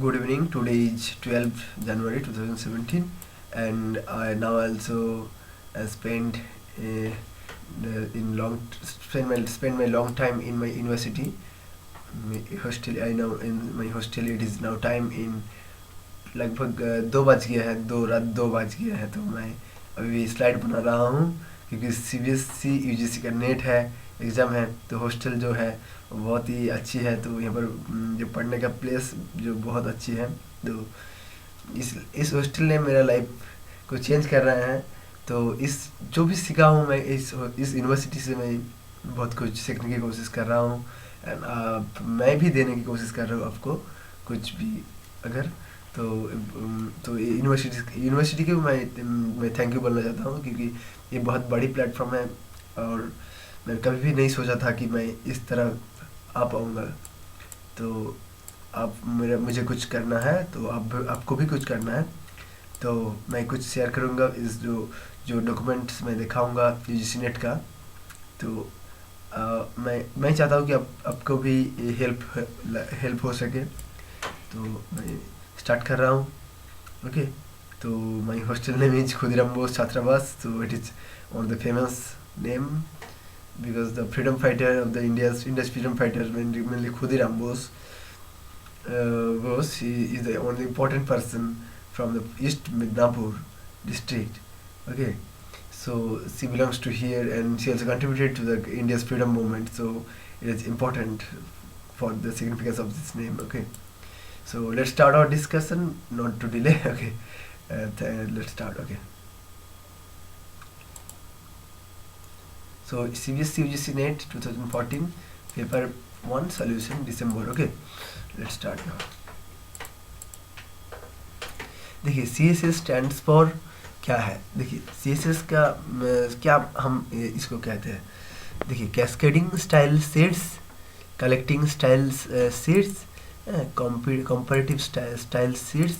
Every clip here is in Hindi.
Good evening. Today is 12th January 2017, and I now also spend in long spend my long time in my university. My hostel, I know in my hostel it is now time in लगभग 2 बज गया है, तो मैं अभी स्लाइड बना रहा हूँ क्योंकि CBSE UGC का नेट है, एग्ज़ाम है। तो हॉस्टल जो है वो बहुत ही अच्छी है, तो यहाँ पर जो पढ़ने का प्लेस जो बहुत अच्छी है। तो इस हॉस्टल ने मेरा लाइफ को चेंज कर रहा है। तो इस जो भी सीखा हूँ मैं इस यूनिवर्सिटी से, मैं बहुत कुछ सीखने की कोशिश कर रहा हूँ। एंड मैं भी देने की कोशिश कर रहा हूँ आपको कुछ भी अगर। तो तो यूनिवर्सिटी को मैं थैंक यू बोलना चाहता हूँ क्योंकि ये बहुत बड़ी प्लेटफॉर्म है, और मैं कभी भी नहीं सोचा था कि मैं इस तरह आ पाऊँगा। तो आप मुझे कुछ करना है, तो आपको भी कुछ करना है। तो मैं कुछ शेयर करूँगा, इस जो जो डॉक्यूमेंट्स मैं दिखाऊँगा यूजीसी नेट का। तो मैं चाहता हूँ कि आपको भी हेल्प हो सके। तो मैं स्टार्ट कर रहा हूँ। ओके। तो my hostel name is Khudiram Bose छात्रावास। तो it is one of the famous name because the freedom fighter of the India's freedom fighter, mainly Khudiram Bose, he is the only important person from the East Midnapur district. Okay, so she belongs to here, and she also contributed to the India's freedom movement. So it is important for the significance of this name. Okay, so let's start our discussion, not to delay. Okay, let's start. Okay. So CBSE UGC NET 2014 paper 1 solution December. Okay, let's start now. देखिए CSS stands for क्या है। देखिए CSS का क्या हम इसको कहते हैं। देखिए cascading style sheets, collecting style sheets, comparative style sheets,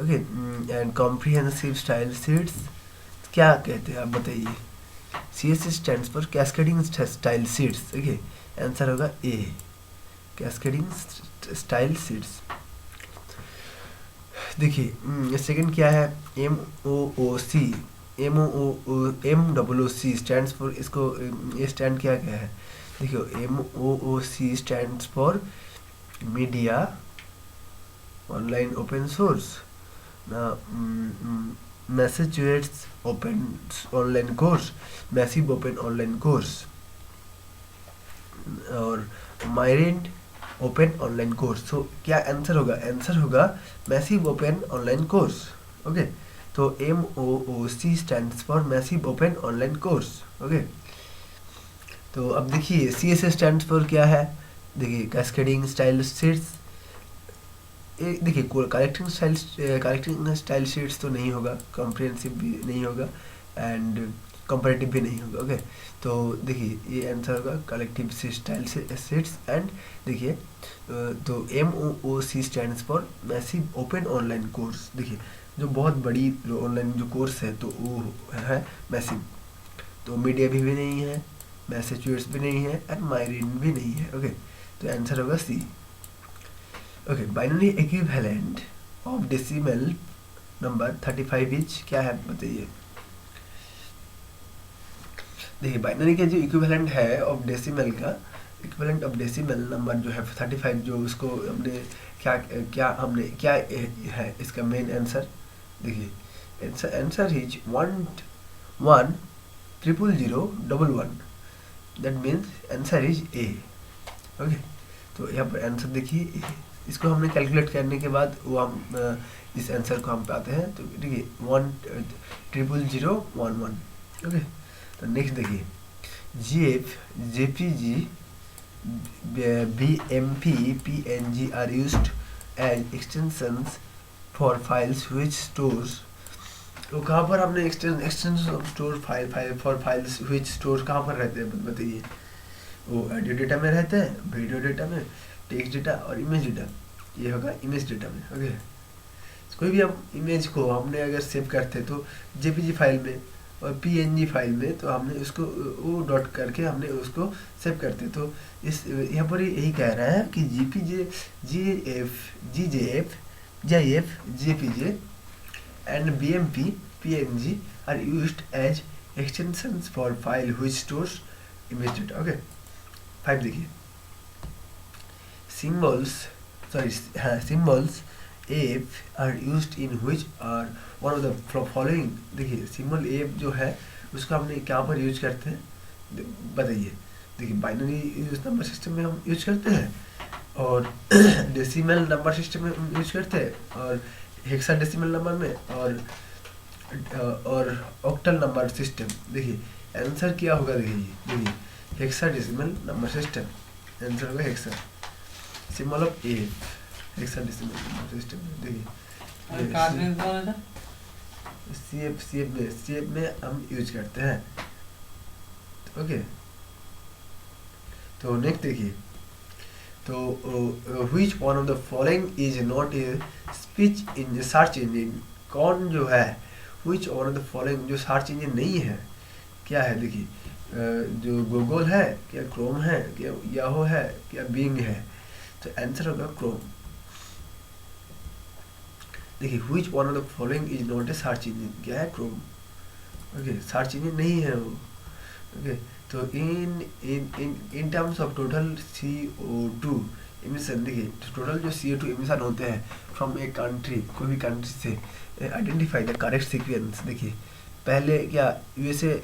okay, and comprehensive style sheets. क्या कहते हैं आप बताइए। CSS stands for cascading style sheets. Okay, answer होगा ए, कैस्केडिंग स्टाइल शीट्स। देखिए सेकंड क्या है, MOOC। MOOC स्टैंड्स फॉर, इसको ये स्टैंड क्या क्या है। देखिए MOOC stands for media online open source, Massachusetts open online course, massive open online course, और माइरेंट ओपन ऑनलाइन कोर्स। तो क्या आंसर होगा, आंसर होगा massive open online course. Okay, तो MOOC stands for massive open online course. Okay, तो अब देखिए CSS स्टैंड्स फॉर क्या है। देखिए कैस्केडिंग स्टाइल शीट्स। देखिए कलेक्टिंग स्टाइल शीट्स तो नहीं होगा, कॉम्प्रिहेंसिव भी नहीं होगा, एंड कंपैरेटिव भी नहीं होगा। ओके, तो देखिए ये आंसर होगा कलेक्टिव स्टाइल शीट्स। एंड देखिए तो MOOC stands for massive open online course. देखिए जो बहुत बड़ी जो ऑनलाइन जो कोर्स है तो वो है मैसिव। तो मीडिया भी नहीं है, मैसेच्यूएट्स भी नहीं है, एंड माइरेंट भी नहीं है। ओके, तो आंसर होगा C. Okay, binary equivalent of decimal number 35 is क्या है बताइए। देखिए बाइनरी का जो इक्विवेलेंट है ऑफ डेसिमल का, इक्विवेलेंट ऑफ डेसिमल नंबर जो है 35, जो उसको हमने क्या है इसका मेन आंसर। देखिए answer is 1100011, that means answer is A. Okay, तो यहाँ पर आंसर देखिए, इसको हमने कैलकुलेट करने के बाद वो हम इस आंसर को हम पाते हैं। तो देखिए 1000011। ओके, तो नेक्स्ट देखिए GF, JPG, BMP, PNG are used as extensions for files which stores. तो कहाँ पर हमने extension of store file for files which store कहाँ पर रहते हैं बताइए। वो ऑडियो डेटा में रहते हैं, वीडियो डेटा में, टेक्स्ट डेटा और इमेज डेटा। ये होगा इमेज डेटा में। ओके, कोई भी हम इमेज को हमने अगर सेव करते तो JPG फाइल में, और पीएनजी फाइल में, तो हमने उसको वो डॉट करके हमने उसको सेव करते। तो इस यहाँ पर यही कह रहा है कि GPJ, GJF, GIF, JPJ and BMP, PNG are used as extensions for file which stores image data. Okay, 5 देखिए, symbols, sorry, symbols AF are used in which are one of the following। देखिए सिंबल AF जो है उसको हमने क्या पर यूज करते हैं, बताइए। देखिए बाइनरी नंबर सिस्टम में हम यूज करते हैं, और डेसिमल नंबर सिस्टम में हम यूज करते हैं, और हेक्साडेसिमल नंबर में, और ऑक्टल नंबर सिस्टम। देखिए आंसर क्या होगा, देखिए हेक्साडेसिमल नंबर सिस्टम, आंसर होगा hexa, symbol of A, hexadecimal number system. देखिए सीएफ में हम यूज करते हैं। ओके, तो नेक्स्ट देखिए, तो which one of the following is not a speech in search engine. कौन जो है which one of the following जो सर्च इंजन नहीं है, क्या है। देखिए जो गूगल है, क्या क्रोम है, क्या याहो है, क्या बिंग है, तो आंसर होगा क्रोम। देखिए which one of the following is not a search engine, क्या है, क्रोम। ओके, सर्च इंजन नहीं है वो। ओके, तो in terms of total CO2 emission, देखिए टोटल जो CO2 इमिशन होते हैं फ्रॉम ए कंट्री, कोई भी कंट्री से, आइडेंटिफाई द करेक्ट सीक्वेंस। देखिए पहले क्या यूएसए,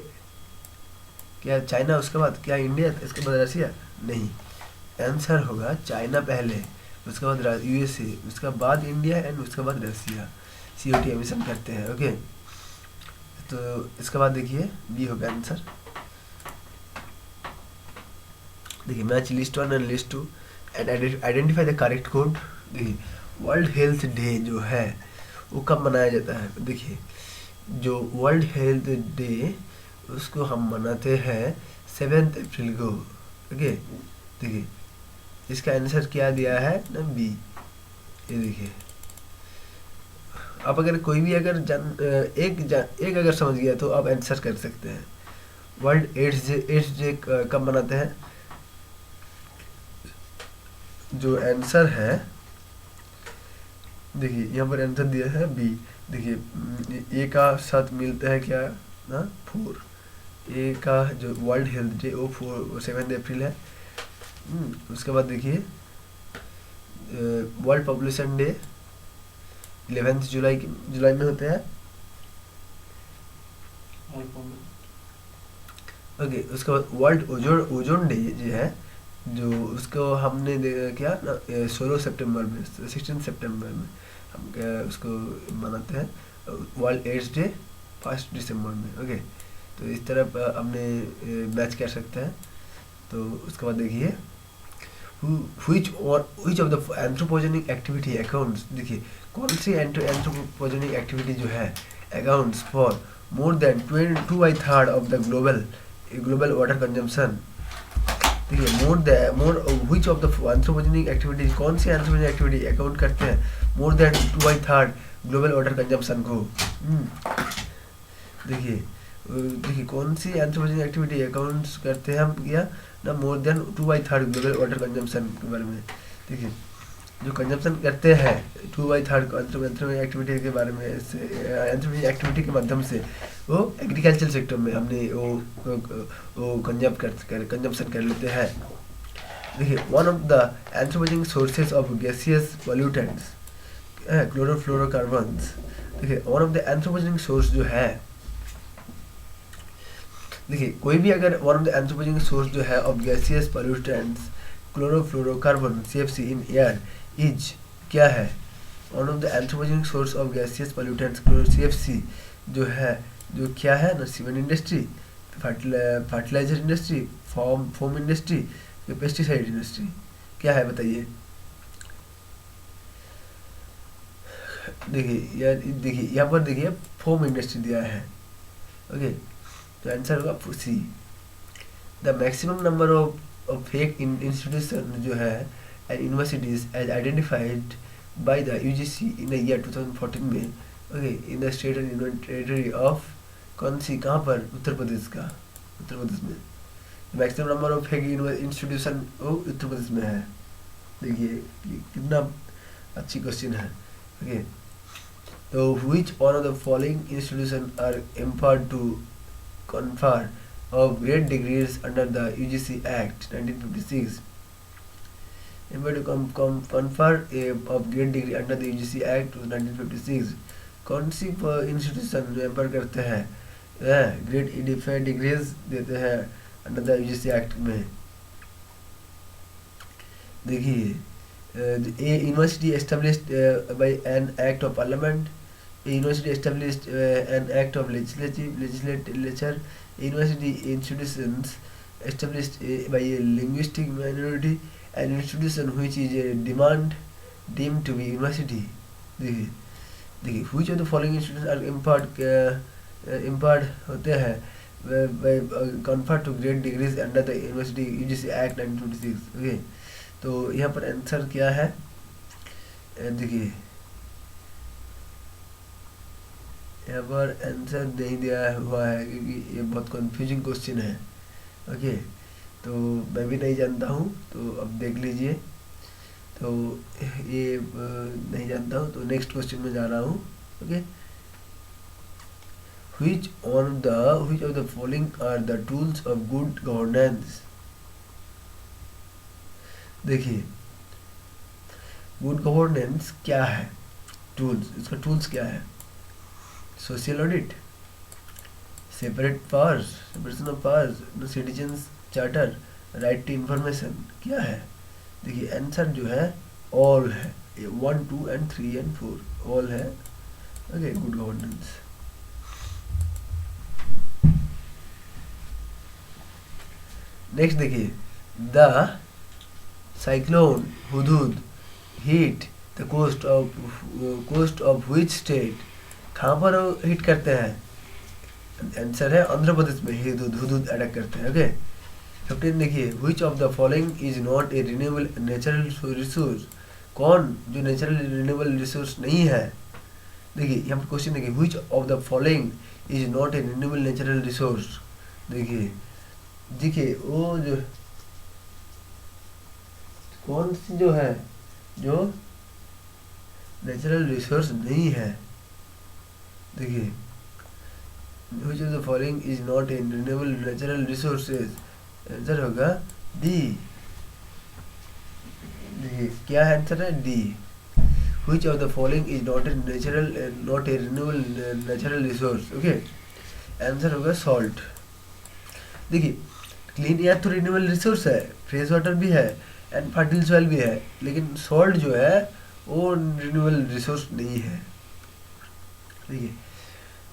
क्या चाइना, उसके बाद क्या इंडिया, इसके बाद रसिया, नहीं, आंसर होगा चाइना पहले, उसके बाद यूएसए, उसके बाद इंडिया एंड उसके बाद रसिया CO2 इमिशन करते हैं। ओके, तो इसके बाद देखिए बी होगा आंसर। देखिए match list 1 and list 2 and identify the correct code. देखिए वर्ल्ड हेल्थ डे जो है वो कब मनाया जाता है। देखिए जो वर्ल्ड हेल्थ डे उसको हम मनाते हैं 7 अप्रैल को। ओके, देखिए इसका आंसर क्या दिया है ना, बी। ये देखिए, आप अगर कोई भी अगर एक अगर समझ गया तो आप आंसर कर सकते हैं। वर्ल्ड एड्स डे कब मनाते हैं, जो आंसर है देखिए यहाँ पर आंसर दिया है बी। देखिए ए का साथ मिलता है क्या ना, 4। ए का जो वर्ल्ड हेल्थ डे वो 7 अप्रैल है। उसके बाद देखिए वर्ल्ड पॉपुलेशन डे 11 जुलाई में होता है। ओके, उसके बाद वर्ल्ड ओजोन डे जो है, जो उसको हमने क्या ना 16 सितंबर में, 16 सितंबर में हम उसको मनाते हैं। वर्ल्ड एड्स डे 1 दिसंबर में। ओके, तो इस तरह हमने मैच कर सकते हैं। तो उसके बाद देखिए which of the anthropogenic activity accounts, देखिए कौन सी एंथ्रोपोजेनिक एक्टिविटी जो है accounts for more than 2/3 of the global water consumption. देखिए which of the anthropogenic activities, कौन सी एंथ्रोपोजेनिक एक्टिविटी अकाउंट करते हैं more than 2/3 global water consumption को। देखिए कौन सी एंथ्रोपोजेनिक एक्टिविटी अकाउंट्स करते हैं हम, क्या ना more than 2/3 global water consumption के बारे में। देखिए जो कंजम्पशन करते हैं 2/3 एंथ्रोपोजेनिक एक्टिविटी के बारे में, एंथ्रोपोजेनिक एक्टिविटी के माध्यम से वो एग्रीकल्चर सेक्टर में हमने वो कंजम्पशन कर लेते हैं। देखिए one of the anthropogenic sources of gaseous pollutants, chlorofluorocarbons. देखिए one of the anthropogenic source जो है, देखिए कोई भी अगर one of the anthropogenic source जो है of gaseous pollutants chlorofluorocarbon CFC in air is, क्या है, one of the anthropogenic source of gaseous pollutants CFC जो है, जो क्या है ना, cement industry, fertiliser industry, foam industry, pesticide industry, क्या है बताइए। देखिए यहाँ पर देखिए फोम इंडस्ट्री दिया है। ओके, तो आंसर होगा C. The maximum number of fake institution जो है and universities as identified by the UGC in the year 2014 में। Okay, in the state and union territory of कौन सी, कहाँ पर, उत्तर प्रदेश का, उत्तर प्रदेश में maximum number of fake institution वो उत्तर प्रदेश में है। देखिए ये कितना अच्छी क्वेश्चन है। ओके, तो which one of the following institutions are empowered to confer of great degrees under the UGC Act 1956? Empowered to confer of great degree under the UGC Act 1956। कौन सी इंस्टीट्यूशन जो एम्पायर करते हैं ग्रेट डिग्रीज देते हैं अंडर द यूजीसी एक्ट में? देखिए a university established by an act of parliament, a university established an act of legislature, a university institutions established by a linguistic minority, an institution which is deemed to be university। देखिए देखिए which of the following institutions are empowered होते हैं by conferred to great degrees under the university UGC Act 1926। Okay, तो यहाँ पर आंसर क्या है? देखिए यहाँ पर आंसर नहीं दिया हुआ है क्योंकि ये बहुत कंफ्यूजिंग क्वेश्चन है। ओके, तो मैं भी नहीं जानता हूँ, तो अब देख लीजिए। तो ये नहीं जानता हूँ, तो नेक्स्ट क्वेश्चन में जा रहा हूँ। Okay, which of the following are the tools of good governance? देखिए गुड गवर्नेंस क्या है, टूल्स, इसका टूल्स क्या है? Social audit, separate powers, separation of powers, citizens charter, right to information, क्या है? देखिए आंसर जो है ऑल है, 1 2 and 3 and 4 ऑल है। Okay, good governance. नेक्स्ट देखिए, the cyclone Hudhud hit the coast of which state? कहाँ पर हिट करते हैं? आंसर है आंध्र प्रदेश में हुदहुद अटैक करते हैं। ओके, 15 देखिए, which of the following is not a renewable natural resource? कौन जो नेचुरल रिन्यूएबल रिसोर्स नहीं है? देखिए यहाँ पर क्वेश्चन देखिए, which of the following is not a renewable natural resource? देखिए देखिए वो जो कौन सी जो है जो नेचुरल रिसोर्स नहीं है? देखिए which of the following is not a renewable natural resources? Answer होगा डी। देखिए क्या आंसर है? D. which of the following is not a renewable natural resource? Okay, answer होगा सॉल्ट। देखिए क्लीन एयर तो रिन्यूएबल रिसोर्स है, फ्रेश वाटर भी है एंड फर्टाइल सॉइल भी है, लेकिन सॉल्ट जो है वो रिन्यूएबल रिसोर्स नहीं है। देखिए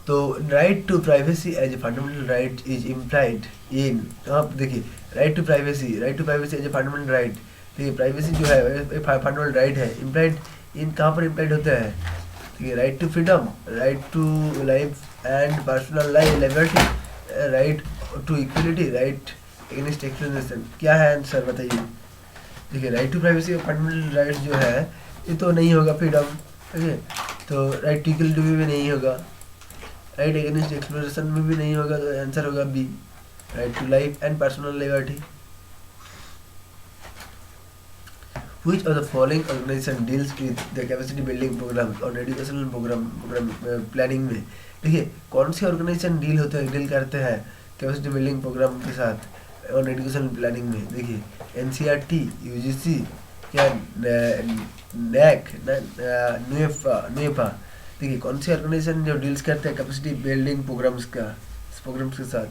तो right to privacy as a fundamental right is implied in, आप देखिए right to privacy as a fundamental right. देखिए प्राइवेसी जो है फंडामेंटल राइट है, इम्प्लाइड इन कहाँ पर इम्प्लाइड होता है? देखिए right to freedom, right to life and personal liberty, right to equality, right against explanation, क्या है आंसर बताइए? देखिए राइट टू प्राइवेसी और फंडामेंटल राइट जो है ये तो नहीं होगा फ्रीडम। ओके, तो राइट टू इक्वलिटी भी नहीं होगा, राइट अगेंस्ट एक्सप्लोरेशन में भी नहीं होगा, तो आंसर होगा B, right to life and personal liberty. Which of the following organization deals with the capacity building programs और educational program प्लानिंग में? देखिए कौन सी ऑर्गेनाइजेशन डील करते हैं कैपेसिटी बिल्डिंग प्रोग्राम के साथ और एजुकेशन प्लानिंग में? देखिए एनसीईआरटी, यूजीसी, क्या नैक, नुएफा। देखिए कौन सी ऑर्गेनाइजेशन जो डील्स करते हैं कैपेसिटी बिल्डिंग प्रोग्राम्स के साथ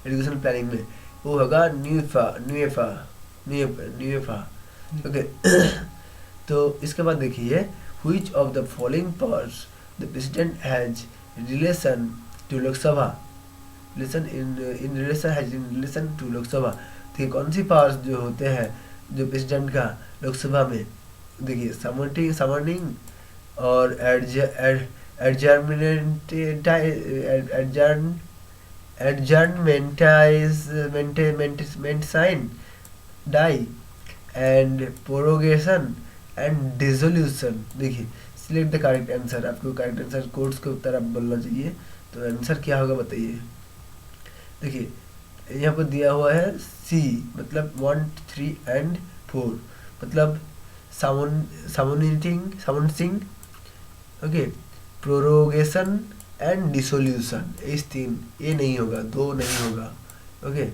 एजुकेशन प्लानिंग में? वो होगा नुएफा। ओके, तो इसके बाद देखिए which of the following powers the president has relation to Lok Sabha, relation to Lok Sabha. देखिए कौन सी पावर्स जो होते हैं जो प्रेसिडेंट का लोकसभा में? देखिए समनिंग और adjournment sine die and prorogation and dissolution. देखिए सिलेक्ट द करेक्ट आंसर, आपको करेक्ट आंसर कोर्स के उत्तर आप बोलना चाहिए। तो आंसर क्या होगा बताइए। देखिए यहाँ पर दिया हुआ है सी, मतलब 1 3 and 4, मतलब सामोनिटिंग, ओके, प्रोरोगेशन एंड डिसोल्यूशन, इस तीन, ये नहीं होगा, दो नहीं होगा, ओके।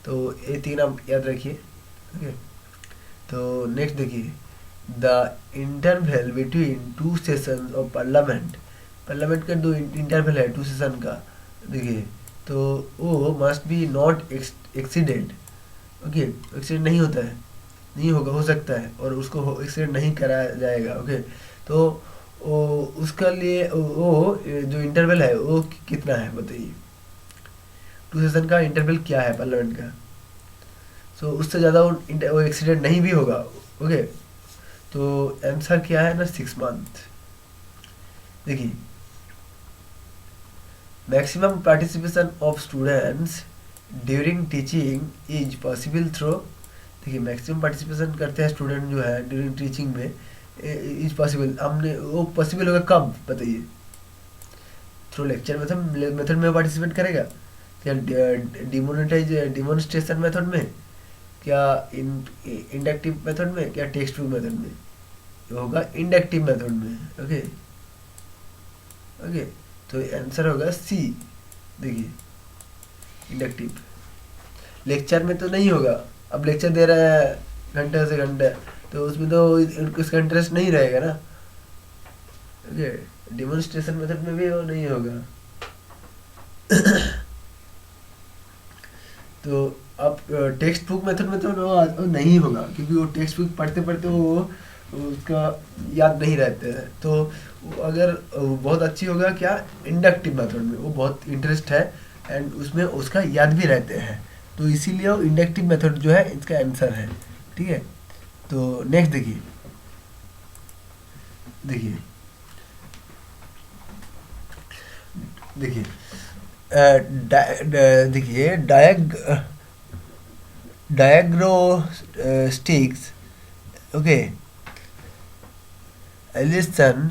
तो ये तीन आप याद रखिए, ओके। तो नेक्स्ट देखिए, the interval between two session of parliament, parliament का दो इंटरवल है 2 सेशन का, देखिए, तो वो must be not exceeded, okay, accident नहीं होता है, नहीं होगा, हो सकता है, और उसको एक्सीडेंट नहीं कराया जाएगा, ओके। तो वो उसका लिए वो जो इंटरवल है वो कितना है बताइए, 2 सेशन का इंटरवल क्या है पार्लियामेंट का। सो उससे ज़्यादा वो एक्सीडेंट नहीं भी होगा, ओके। तो आंसर क्या है ना, 6 मंथ। देखिए, maximum participation of students during teaching is possible through, देखिए मैक्सिमम पार्टिसिपेशन करते हैं स्टूडेंट जो है ड्यूरिंग टीचिंग में, इज पॉसिबल, हमने वो पॉसिबल होगा कब बताइए, थ्रू लेक्चर मेथड में पार्टिसिपेट करेगा क्या, डिमोनिस्ट्रेशन मेथड में, क्या इंडक्टिव मेथड में, क्या टेक्स्ट बुक मेथड में, ये होगा इंडक्टिव मेथड में, ओके, ओके। तो आंसर होगा सी, देखिए इंडक्टिव। लेक्चर में तो नहीं होगा, अब लेक्चर दे रहा है घंटे से घंटे, तो उसमें तो उसका इंटरेस्ट नहीं रहेगा ना, ओके। डिमोन्स्ट्रेशन मेथड में भी वो नहीं होगा। तो अब टेक्स्ट बुक मेथड में तो वो नहीं होगा, क्योंकि वो टेक्स्ट बुक पढ़ते पढ़ते वो उसका याद नहीं रहते हैं, तो अगर बहुत अच्छी होगा क्या, इंडक्टिव मेथड में, वो बहुत इंटरेस्ट है एंड उसमें उसका याद भी रहते हैं, तो इसीलिए वो इंडक्टिव मेथड जो है इसका आंसर है, ठीक है। तो नेक्स्ट देखिए, देखिए देखिए देखिए डायग्नोस्टिक्स, ओके, एलिसन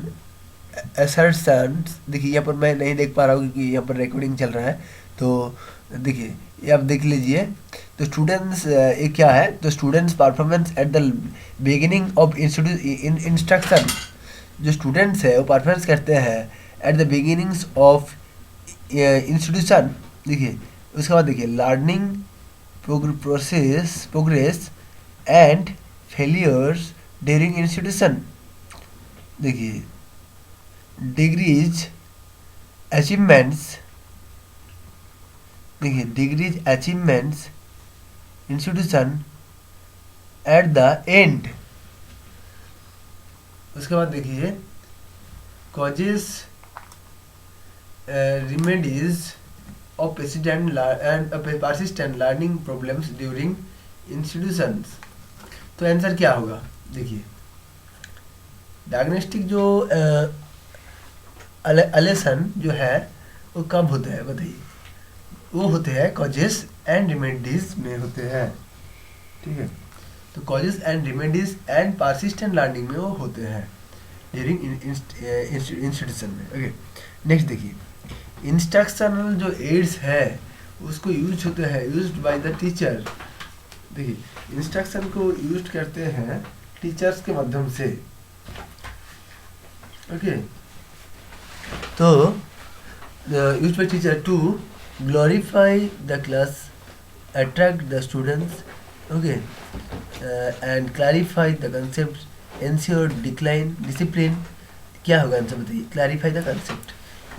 असर्शंस, देखिए यहाँ पर मैं नहीं देख पा रहा हूँ क्योंकि यहाँ पर रिकॉर्डिंग चल रहा है, तो देखिए ये आप देख लीजिए। तो स्टूडेंट्स ये क्या है, तो students performance at the beginning of instruction, जो स्टूडेंट्स है वो परफॉर्मेंस करते हैं at the beginnings of institution, देखिए उसके बाद देखिए learning progress and failures during institution, देखिए डिग्रीज अचीवमेंट्स, देखिए degrees achievements institution at the end, उसके बाद देखिए causes remedies of persistent learning problems during institutions. तो आंसर क्या होगा, देखिए डायग्नोस्टिक जो अलेसन जो है वो कब होते हैं बताइए, वो होते हैं कॉजेस एंड रेमेडीज में होते हैं, ठीक है। तो causes and remedies and persistent learning में वो होते हैं ड्यूरिंग इंस्टीट्यूशन में, ओके। नेक्स्ट देखिए, इंस्ट्रक्शनल जो एड्स है उसको यूज होते हैं यूज्ड बाय द टीचर, देखिए इंस्ट्रक्शन को यूज करते हैं टीचर्स के माध्यम से, ओके। तो use by teacher to glorify the class, attract the students, okay, and clarify the concept, ensure discipline, क्या होगा आंसर बताइए, क्लैरिफाई द कंसेप्ट।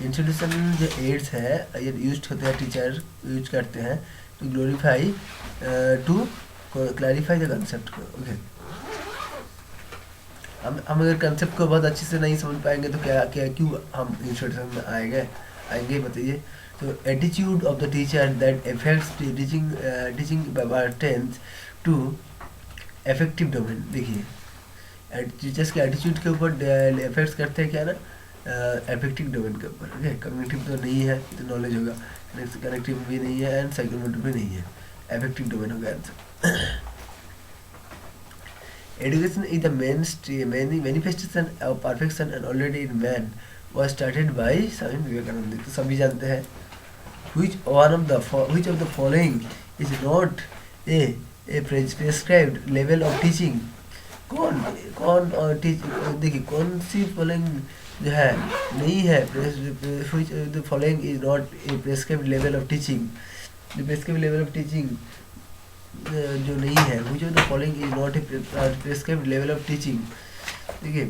इंस्टीट्यूशन जो एड्स है ये यूज होते हैं, टीचर यूज करते हैं to glorify, to clarify the concept को, ओके। हम अगर कंसेप्ट को बहुत अच्छे से नहीं समझ पाएंगे तो क्या क्या क्यों हम इंस्टीट्यूशन में आएंगे बताइए। तो attitude of the teacher that affects teaching tense to effective domain, देखिए टीचर्स के एटीट्यूड के ऊपर इफेक्ट्स करते हैं क्या ना, इफेक्टिव डोमेन के ऊपर, ओके। कॉग्निटिव तो नहीं है, तो नॉलेज होगा, कनेक्टिव भी नहीं है एंड साइकोमोटिव भी नहीं है, इफेक्टिव डोमेन होगा answer. Education is the manifestation of perfection and already in man was started by Swami Vivekananda, तो सभी जानते हैं। which of the following is not a prescribed level of teaching? कौन कौन और टीच देखिए कौन सी फॉलोइंग जो है नहीं है, which of the following is not a prescribed level of teaching, जो prescribed level of teaching जो नहीं है, which of the following is not a prescribed level of teaching, देखिए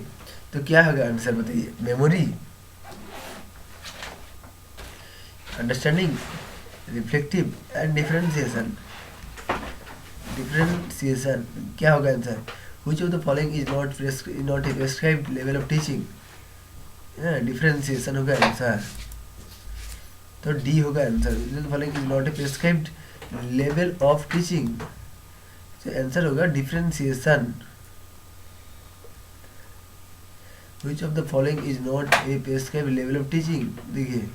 तो क्या होगा आंसर बताइए। Memory, understanding, reflective and differentiation. Differentiation क्या होगा answer. Which of the following is not a prescribed level of teaching? Differentiation होगा आंसर, तो डी होगा answer. Which of the following is not a prescribed level of teaching? तो आंसर होगा differentiation. Which of the following is not a prescribed level of teaching? देखिए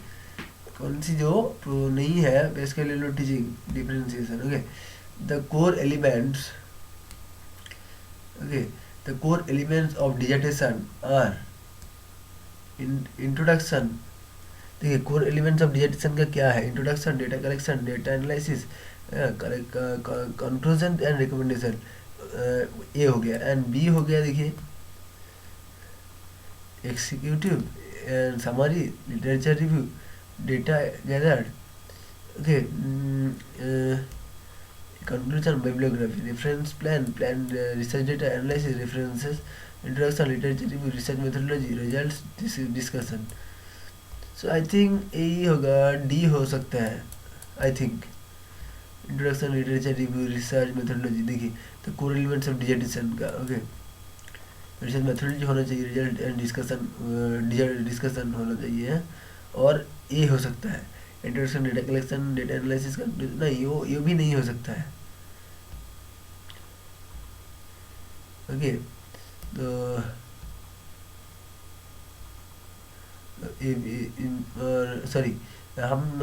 कौन सी जो नहीं है prescribed level of teaching, differentiation. Okay, the core elements, okay, the core elements of dissertation are introduction। देखिए कोर एलिमेंट्स ऑफ डिसर्टेशन का क्या है। Introduction, data collection, data analysis, conclusion and recommendation, A हो गया। एंड बी हो गया देखिए executive and summary, literature review, data gathered, okay, conclusion, bibliography, reference plan, research data analysis, references, introduction, literature review, research methodology, results, discussion। so I think A होगा, D हो सकता है I think। introduction, literature review, research methodology, देखिए तो core elements of dissertation का, ओके, research methodology होना चाहिए, result and discussion होना चाहिए, और A हो सकता है। Introduction, data collection, data analysis का नहीं, ये भी नहीं हो सकता है। ओके, तो सॉरी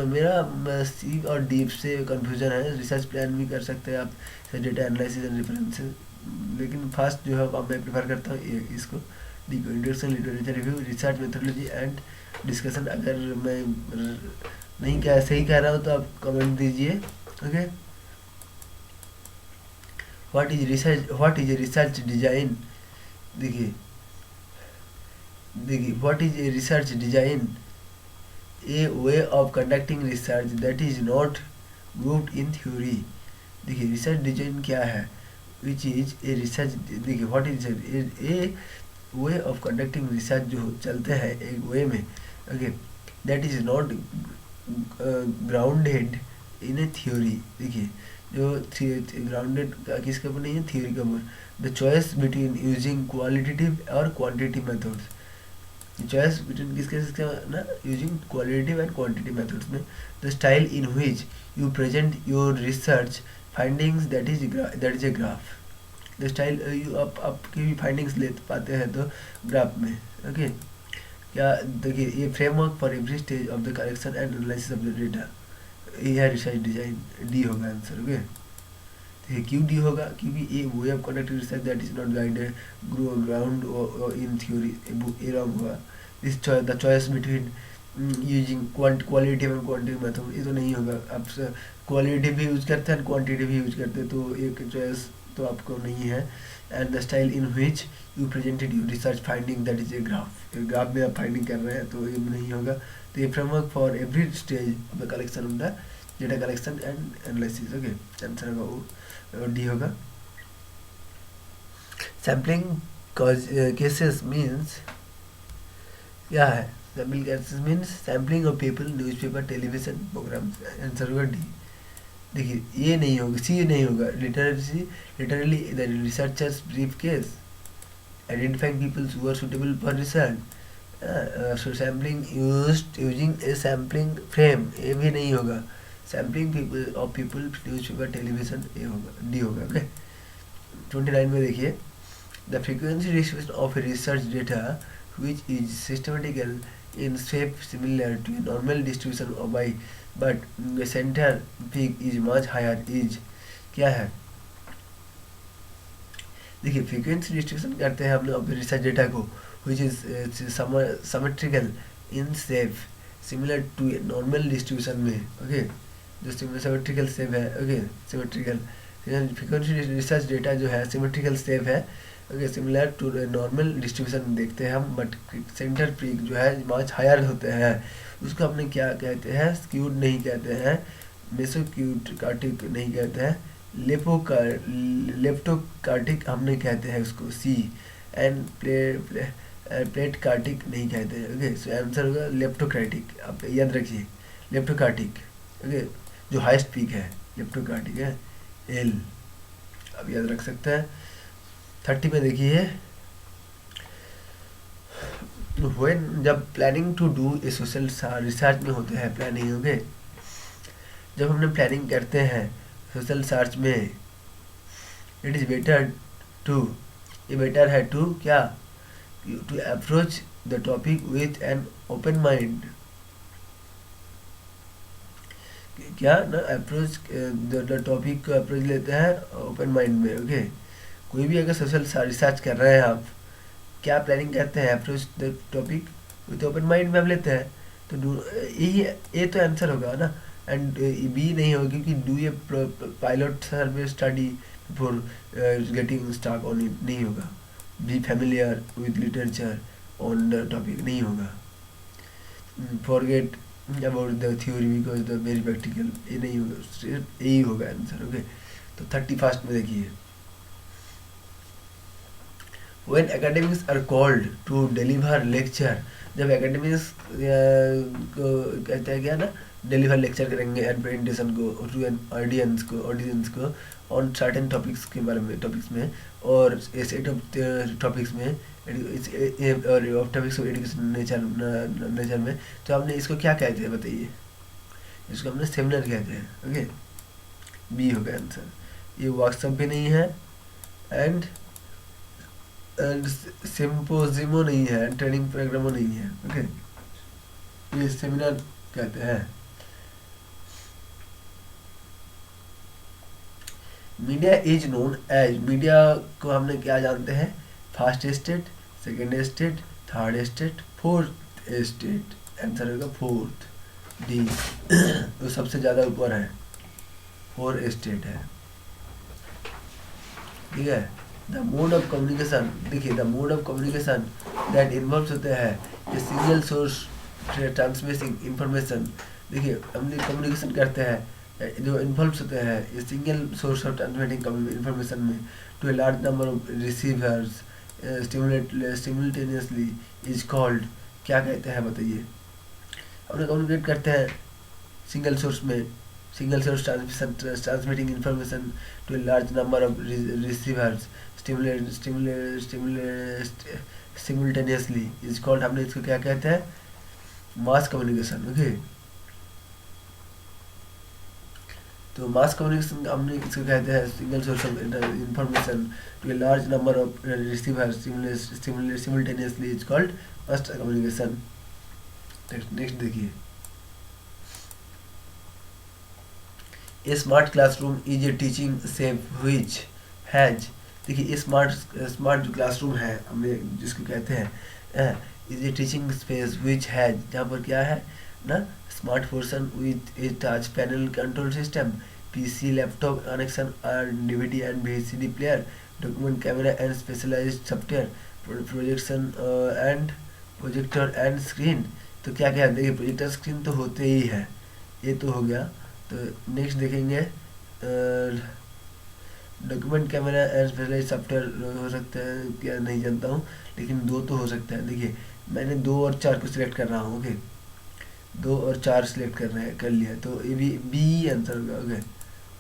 मेरा सी और डीप से कंफ्यूजन है। रिसर्च प्लान भी कर सकते हैं आप, डेटा एनालिसिस एंड रेफरेंसेस, लेकिन फास्ट जो है अब मैं प्रेफर करता हूँ इसको, डी को। Introduction, literature review, research methodology and discussion. अगर मैं नहीं क्या सही कह रहा हूँ तो आप कमेंट दीजिए। Okay, what is research design, देखिए what is a research design, a way of conducting research that is not grouped in theory. देखिए रिसर्च डिजाइन क्या है, विच इज ए रिसर्च, देखिए what is a way of conducting research, जो चलते हैं एक वे में, okay, that is not grounded in a theory. देखिए जो ग्राउंडेड किसके ऊपर नहीं है, थ्योरी के ऊपर। The choice between using qualitative और क्वांटिटेटिव मेथड्स, चॉइस बिटवीन किसके ना, using qualitative and quantitative methods में। The style in which you present your research findings that is a graph. The style you आपकी भी फाइंडिंग्स ले पाते हैं तो ग्राफ में, ओके। क्या देखिए ये framework for every stage of the collection and analysis of the data, ये है रिसर्च डिजाइन, डी होगा आंसर। ओके, देखिए क्यों डी होगा, क्योंकि a way of conducting research that is not guided ground in theory, A wrong हुआ। This the choice between using qualitative and quantitative method, ये तो नहीं होगा। आप क्वालिटेटिव भी यूज करते हैं, क्वांटिटेटिव भी यूज करते हैं, तो एक चॉइस तो आपको नहीं है। And the style in which you presented you research finding that is a graph, graph में आप फाइंडिंग कर रहे हैं, तो ये नहीं होगा। तो ये framework for every stage of the collection of the data collection and analysis, okay. Answer होगा वो, डी होगा। सैम्पलिंग केसेस मीन्स क्या है, sampling cases means sampling of people, newspaper, television programmes. Answer होगा डी। देखिए ये नहीं होगा, सी नहीं होगा। Literally the researchers brief case, identifying peoples who are suitable for research. So sampling using a sampling frame, ये भी नहीं होगा। Sampling people of people, newspaper, television, ये होगा, डी होगा। ओके, 29 में देखिए the frequency distribution of a research data which is systematical in shape similar to a normal distribution of y, but the center peak is much higher is क्या है। देखिए फ्रीक्वेंसी डिस्ट्रीब्यूशन करते हैं हम लोग अपने रिसर्च डेटा को, which is symmetrical in shape similar to a normal distribution में. Okay, जो सिमेट्रिकल शेप है. Okay, symmetrical frequency research data जो है सिमेट्रिकल शेप है. Okay, similar to normal distribution देखते हैं हम, बट सेंटर पीक जो है मच हायर होते हैं. उसको हमने क्या कहते हैं, स्क्यूड नहीं कहते हैं, मेसोक्यूटिक नहीं कहते हैं, लेप्टोकार्टिक हमने कहते हैं उसको सी, एंड प्लेट कार्टिक नहीं कहते हैं. ओके, सो आंसर होगा लेप्टोक्राटिक. आप याद रखिए, लेप्टोकार्टिक. ओके, जो हाईएस्ट पीक है लेप्टोकार्टिक है, एल. आप याद रख सकते हैं. 30 में देखिए, व्हेन जब planning to do a social research में होते हैं प्लानिंग. ओके, जब हमने प्लानिंग करते हैं सोशल रिसर्च में, इट इज़ बेटर टू, ये बेटर है टू क्या, to approach the topic with an open mind. क्या ना, अप्रोच द टॉपिक को अप्रोच लेते हैं ओपन माइंड में. ओके, कोई भी अगर सोशल रिसर्च कर रहे हैं आप, क्या प्लानिंग करते हैं, approach the topic with open mind में आप लेते हैं. तो यही ए तो आंसर होगा ना, एंड बी नहीं होगा क्योंकि do a pilot survey study before getting start on it नहीं होगा. B familiar with literature on the topic नहीं होगा. Forget about the theory because the very practical, ये नहीं होगा, सिर्फ यही होगा आंसर. ओके, तो 31 में देखिए, when academics are called to deliver lecture, जब academics को कहते हैं क्या ना, deliver lecture करेंगे and presentation को to an audience को on certain topics के बारे में, topics में, और a set of topics में, और topics of education nature में, तो हमने इसको क्या कहते हैं बताइए. इसको हमने सेमिनार कहते हैं. ओके, बी होगा आंसर. ये वर्कशॉप भी नहीं है एंड सिम्पोजिमो नहीं है, ट्रेनिंग प्रोग्रामो नहीं है. ओके, ये सेमिनार कहते हैं. Media is known as, media को हमने क्या जानते हैं, first state, second state, third state, fourth state. Answer होगा फोर्थ, डी. तो सबसे ज़्यादा ऊपर है, 4 स्टेट है. ठीक है. द मोड ऑफ कम्युनिकेशन, देखिए the mode of communication that involve होते हैं ये सिंगल सोर्स ट्रांसमिटिंग इंफॉर्मेशन. देखिए हम कम्युनिकेशन करते हैं, जो इन्वॉल्व होते हैं ये single source of transmitting information में to a large number of receivers simultaneously is called, क्या कहते हैं बताइए. हमने कम्युनिकेट करते हैं सिंगल सोर्स में, single source transmitting information to a large number of receivers simultaneously is called, हमने इसको क्या कहते हैं, मास कम्युनिकेशन. ओके, तो मास कम्युनिकेशन हमने इसको कहते हैं single source of information to a large number of receivers simultaneously is called mass communication. Next देखिए, A smart classroom is a teaching shape which has, देखिए स्मार्ट जो क्लासरूम है हमने जिसको कहते हैं, is a teaching space which has, जहाँ पर क्या है ना, smart person with a touch panel control system, PC laptop connection और DVD and VCD player, document camera and specialised software, projection and projector and screen. तो क्या क्या है, देखिए प्रोजेक्टर स्क्रीन तो होते ही है, ये तो हो गया. तो नेक्स्ट देखेंगे document camera and specialised software हो सकता है क्या, नहीं जानता हूँ, लेकिन 2 तो हो सकता है. देखिए मैंने 2 और 4 को सिलेक्ट कर रहा हूँ. ओके, 2 और 4 सिलेक्ट कर लिया, तो ये भी बी आंसर होगा. ओके,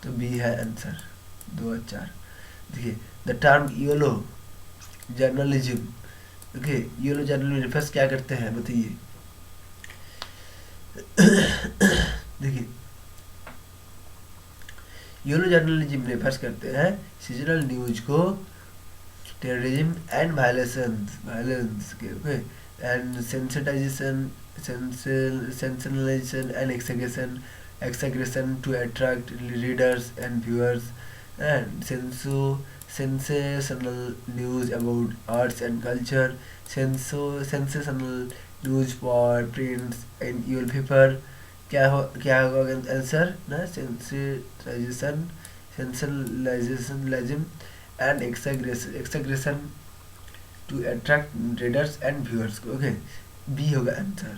तो बी है आंसर, 2 और 4. देखिए the term YOLO journalism. Okay, YOLO journalism refers क्या करते हैं बताइए. देखिए यूरो जर्नलिज्म रेफर्स करते हैं सीजनल न्यूज को, टेररिज्म एंड वायलेंस के. Okay, and sensitisation, sensationalisation and exaggeration to attract readers and viewers, and sensational news about arts and culture, sensational news for prints and newspaper. क्या होगा आंसर ना? sensationalism and exaggeration to attract readers and viewers. Okay, B होगा answer.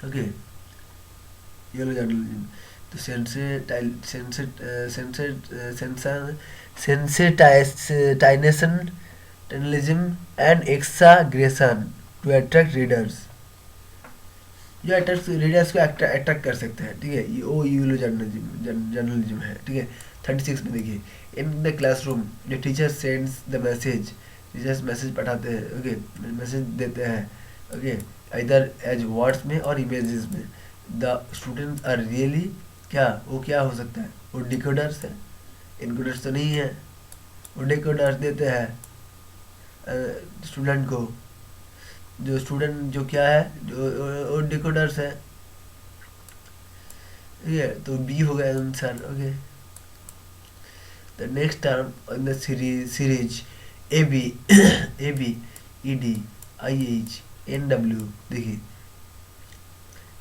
Okay, yellow journalism. तो sensitization journalism and exaggeration to attract readers, जो अट्रैक्ट रीडर्स को अट्रैक्ट कर सकते हैं. ठीक है, ये ओ यूलो जर्नलिज्म है. ठीक है. 36 में देखिए, in the classroom the teacher sends the message, teachers message पढ़ाते हैं. ओके, मैसेज देते हैं. ओके, इधर एज वर्ड्स में और इमेजेस में. द स्टूडेंट्स आर रियली, क्या वो क्या हो सकता है? वो डिकोडर्स है, इनकोडर्स तो नहीं है. वो डिकोडर्स देते हैं स्टूडेंट को. जो स्टूडेंट जो क्या है, जो डिकोडर्स है. ठीक है, तो बी हो गया answer. Okay, the next term in the series A B E D I H N W. देखिए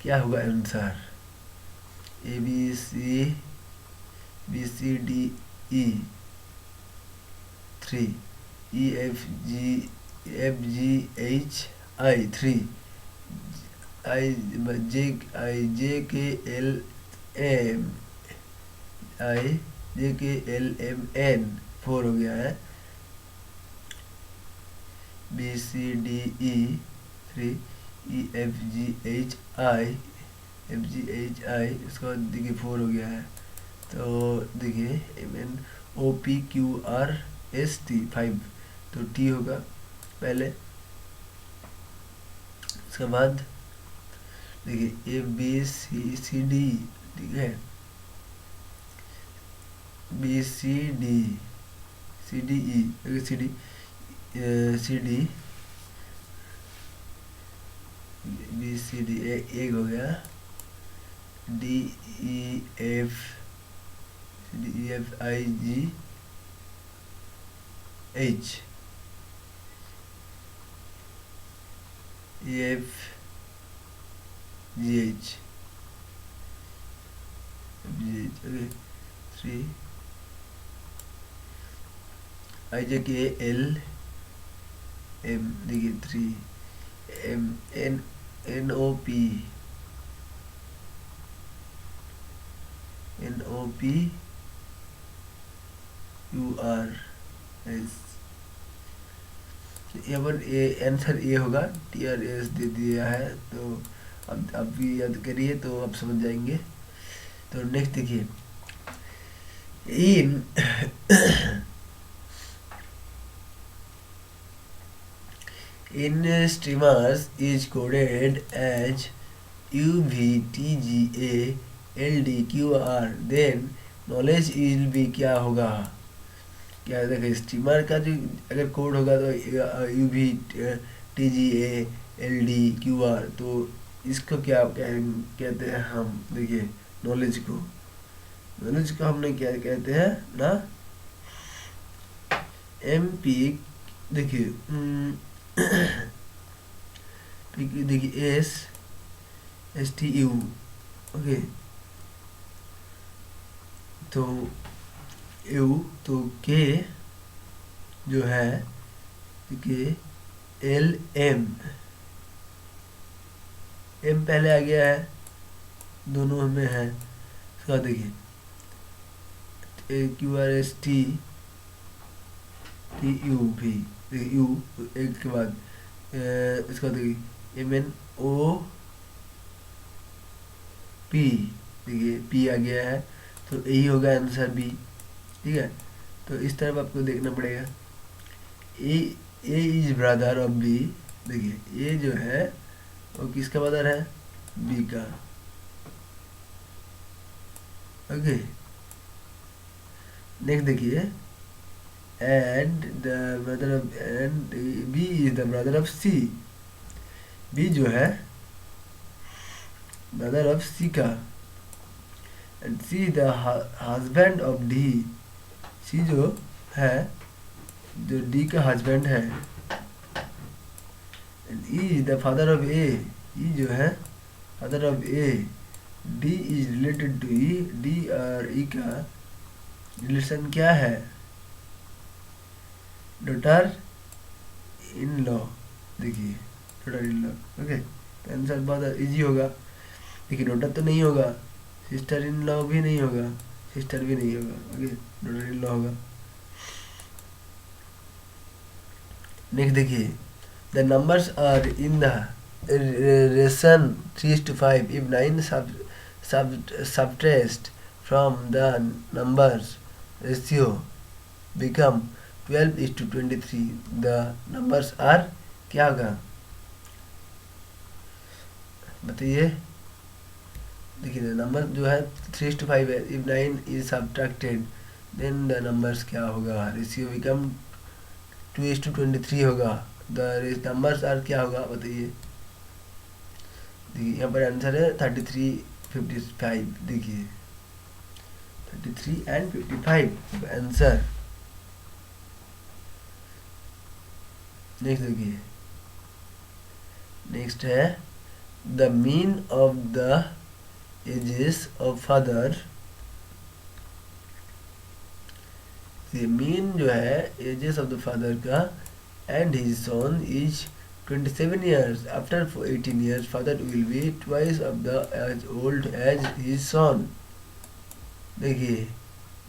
क्या होगा answer? A B C D E 3 E F G H I 3 I J K L M N 4 हो गया है. B C D E 3 E F G H I इसका देखिए 4 हो गया है. तो देखिए M N O P Q R S T 5. तो टी होगा पहले. उसके बाद देखिए ए बी सी डी. ठीक है, B C D E. C D B C D एक हो गया. D E F I G H E F G H. Okay, 3 I J K L M. देखिए 3 M N O P U R S. यहाँ पर आंसर ए होगा. टी आर एस दे दिया है. तो अब भी याद करिए तो आप समझ जाएंगे. तो नेक्स्ट देखिए, in streamers is coded as UVTGA LDQR, then knowledge will be क्या होगा? क्या देखिए, स्ट्रीमर का जो अगर कोड होगा तो UVTGA LDQR. तो इसको क्या कहते हैं हम? देखिए नॉलेज को हमने क्या कहते हैं ना? MP. देखिए देखिए एस टी यू. ओके, तो यू तो के जो है देखिए एल एम पहले आ गया है, दोनों में है. इसका देखिए Q R S T U भी. देखिए यू एक के बाद इसका देखिए एम एन ओ पी. देखिए पी आ गया है. तो यही होगा आंसर बी. ठीक है, तो इस तरफ आपको देखना पड़ेगा. ए इज ब्रदर ऑफ बी. देखिए ए जो है वो किसका ब्रदर है? बी का. ओके, नेक्स्ट देखिए, and B is the brother of C. B जो है ब्रदर ऑफ C का. And C the husband of D, C जो है, जो डी का हस्बैंड है, E the father of A, E जो है father of A, D is related to E, D और ई का रिलेशन क्या है, डॉटर इन लॉ। देखिए डॉटर इन लॉ, ओके, तो आंसर बहुत इजी होगा। देखिए डॉटर तो नहीं होगा, सिस्टर इन लॉ भी नहीं होगा, सिस्टर भी नहीं होगा, ओके, डॉटर इन लॉ होगा। नेक्स्ट देखिए, the numbers are in the रेशन 3:5 if 9 subtracted from the numbers ratio become 12:23, the numbers are क्या होगा बताइए। देखिए नंबर जो है 3:5 है, if 9 is subtracted then the numbers क्या होगा, रेशियो बिकम 2:23 होगा, द नंबर्स आर क्या होगा बताइए। देखिए यहाँ पर आंसर है 33:55, देखिए 33 and 55 आंसर। नेक्स्ट देखिए, नेक्स्ट है the mean of the ages of father, mean जो है एजेस ऑफ द फादर का and his son is 27 years. After 18 years, father will be twice of the as old as his son. देखिए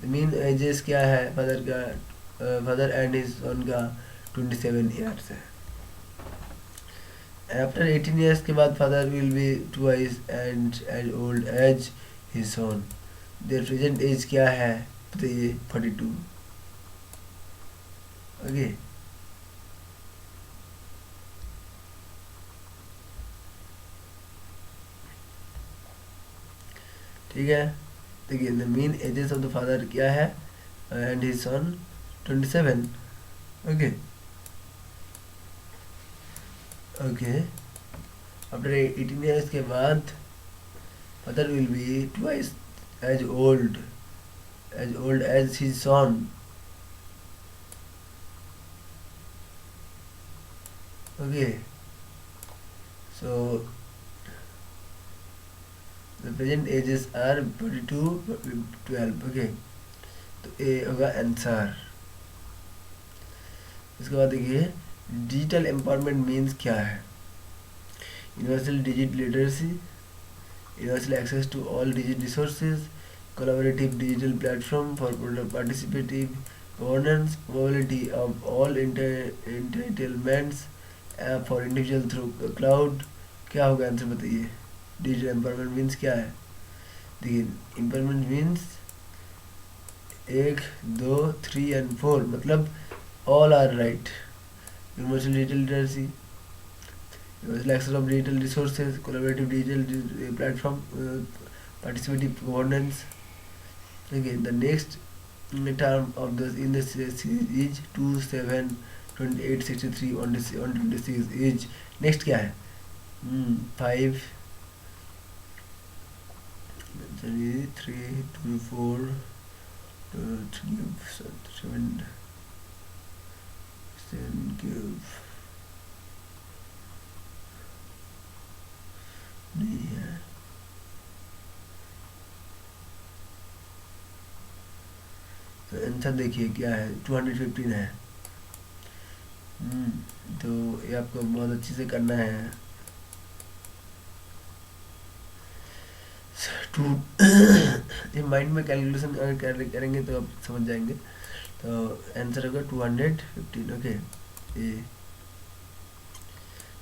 मीन एजेस क्या है फादर का, फादर एंड हिज सन का 27 years है। आफ्टर 18 years के बाद father will be twice and age old age his son, their present age क्या है बताइए 42, ओके। ठीक है, देखिए the mean ages of the father क्या है and his son 27, okay okay. After 18 years के बाद father will be twice age old age his son, okay. So the present ages are 42 12, okay, तो ए होगा आंसर। इसके बाद देखिए डिजिटल एम्पावरमेंट मीन्स क्या है, universal digit literacy, universal access to all digit resources, collaborative digital platform for participative governance, probability of all entitlements for individual through cloud. क्या होगा आंसर बताइए। डिजिटल एम्पावरमेंट मीन्स क्या है, देखिए एम्पावरमेंट मीन्स 1 2 3 and 4, मतलब all are right. Universal digital literacy, universal access of digital resources, collaborative digital platform, participative governance. देखिए the next term of this in this series is 2 7 28 63 126 is next क्या है 5 3 2 4 3 7 cube नहीं है। तो आंसर देखिए क्या है 215 है। तो ये आपको बहुत अच्छे से करना है। ये माइंड में कैलकुलेशन अगर करेंगे तो आप समझ जाएंगे। तो आंसर होगा 215, ओके। ये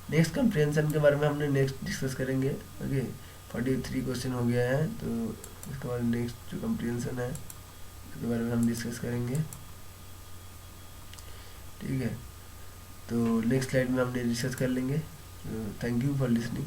नेक्स्ट कंप्रिहेंशन के बारे में हमने नेक्स्ट डिस्कस करेंगे, ओके। 43 क्वेश्चन हो गया है, तो इसके बाद नेक्स्ट जो कंप्रिहेंशन है उसके बारे में हम डिस्कस करेंगे, ठीक है। तो नेक्स्ट स्लाइड में हमने डिस्कस कर लेंगे। Thank you for listening.